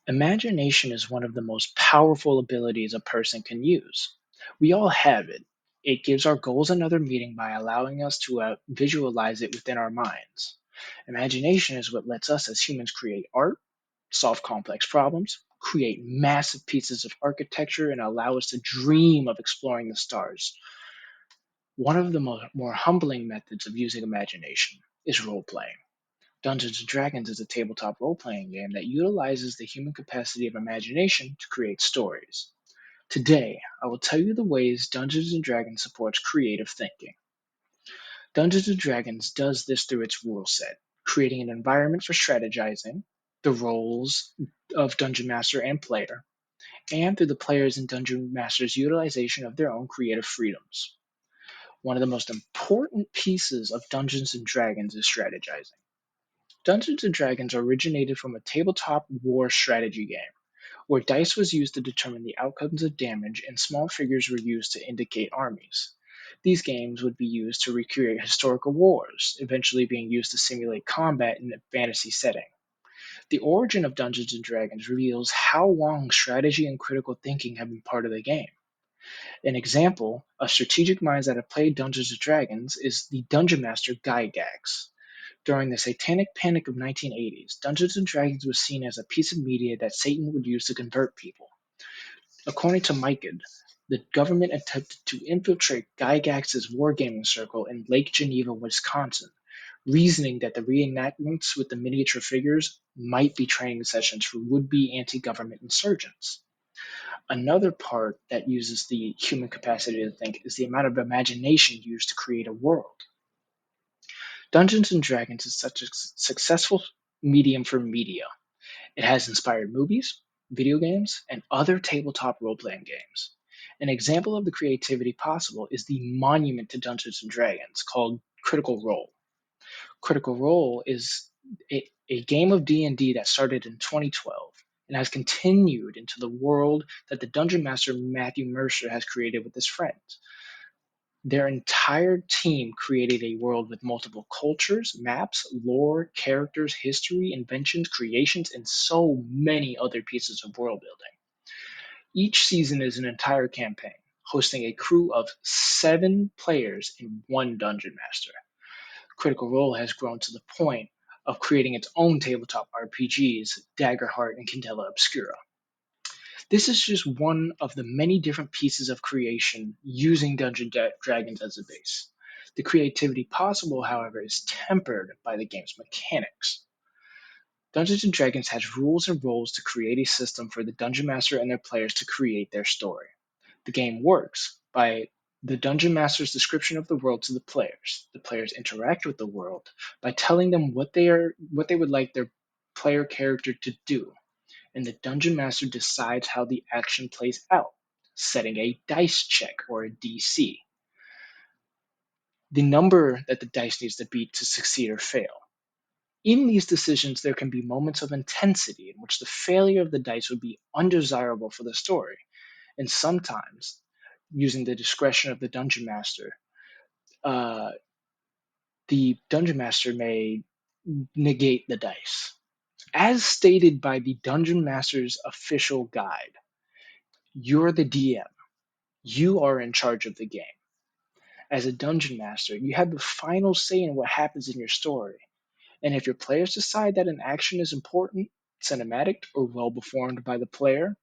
Imagination is one of the most powerful abilities a person can use. We all have it. It gives our goals another meaning by allowing us to visualize it within our minds. Imagination is what lets us as humans create art, solve complex problems, create massive pieces of architecture, and allow us to dream of exploring the stars. One of the more humbling methods of using imagination is role playing. Dungeons and Dragons is a tabletop role playing game that utilizes the human capacity of imagination to create stories. Today, I will tell you the ways Dungeons and Dragons supports creative thinking. Dungeons and Dragons does this through its rule set, creating an environment for strategizing, the roles of Dungeon Master and player, and through the players and Dungeon Master's utilization of their own creative freedoms. One of the most important pieces of Dungeons and Dragons is strategizing. Dungeons and Dragons originated from a tabletop war strategy game, where dice was used to determine the outcomes of damage and small figures were used to indicate armies. These games would be used to recreate historical wars, eventually being used to simulate combat in a fantasy setting. The origin of Dungeons and Dragons reveals how long strategy and critical thinking have been part of the game. An example of strategic minds that have played Dungeons and Dragons is the Dungeon Master Gygax. During the Satanic Panic of 1980s, Dungeons and Dragons was seen as a piece of media that Satan would use to convert people. According to Micah, the government attempted to infiltrate Gygax's wargaming circle in Lake Geneva, Wisconsin, reasoning that the reenactments with the miniature figures might be training sessions for would-be anti-government insurgents. Another part that uses the human capacity to think is the amount of imagination used to create a world. Dungeons and Dragons is such a successful medium for media. It has inspired movies, video games, and other tabletop role playing games. An example of the creativity possible is the monument to Dungeons and Dragons called Critical Role. Critical Role is a game of D&D that started in 2012 and has continued into the world that the Dungeon Master Matthew Mercer has created with his friends. Their entire team created a world with multiple cultures, maps, lore, characters, history, inventions, creations, and so many other pieces of world building. Each season is an entire campaign, hosting a crew of 7 players and 1 dungeon master. Critical Role has grown to the point of creating its own tabletop RPGs, Daggerheart and Candela Obscura. This is just one of the many different pieces of creation using Dragons as a base. The creativity possible, however, is tempered by the game's mechanics. Dungeons and Dragons has rules and roles to create a system for the Dungeon Master and their players to create their story. The game works by the Dungeon Master's description of the world to the players. The players interact with the world by telling them what they would like their player character to do, and the Dungeon Master decides how the action plays out, setting a dice check or a DC, the number that the dice needs to beat to succeed or fail. In these decisions, there can be moments of intensity in which the failure of the dice would be undesirable for the story, and sometimes, using the discretion of uh, the Dungeon Master may negate the dice. As stated by the Dungeon Master's official guide, you're the DM. You are in charge of the game. As a dungeon master, you have the final say in what happens in your story. And if your players decide that an action is important, cinematic, or well performed by the player,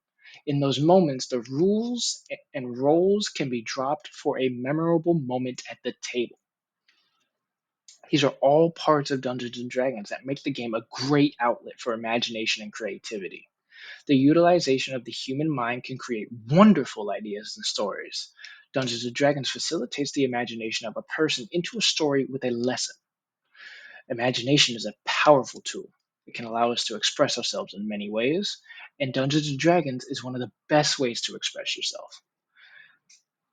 in those moments the rules and roles can be dropped for a memorable moment at the table. These are all parts of Dungeons and Dragons that make the game a great outlet for imagination and creativity. The utilization of the human mind can create wonderful ideas and stories. Dungeons and Dragons facilitates the imagination of a person into a story with a lesson. Imagination is a powerful tool. It can allow us to express ourselves in many ways, and Dungeons and Dragons is one of the best ways to express yourself.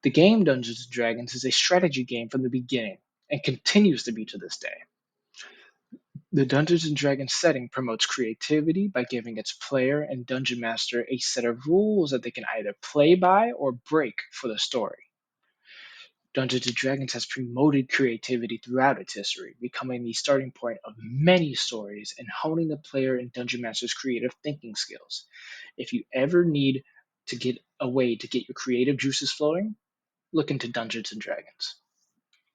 The game Dungeons and Dragons is a strategy game from the beginning and continues to be to this day. The Dungeons and Dragons setting promotes creativity by giving its player and dungeon master a set of rules that they can either play by or break for the story. Dungeons and Dragons has promoted creativity throughout its history, becoming the starting point of many stories and honing the player and dungeon master's creative thinking skills. If you ever need to get a way to get your creative juices flowing, look into Dungeons and Dragons.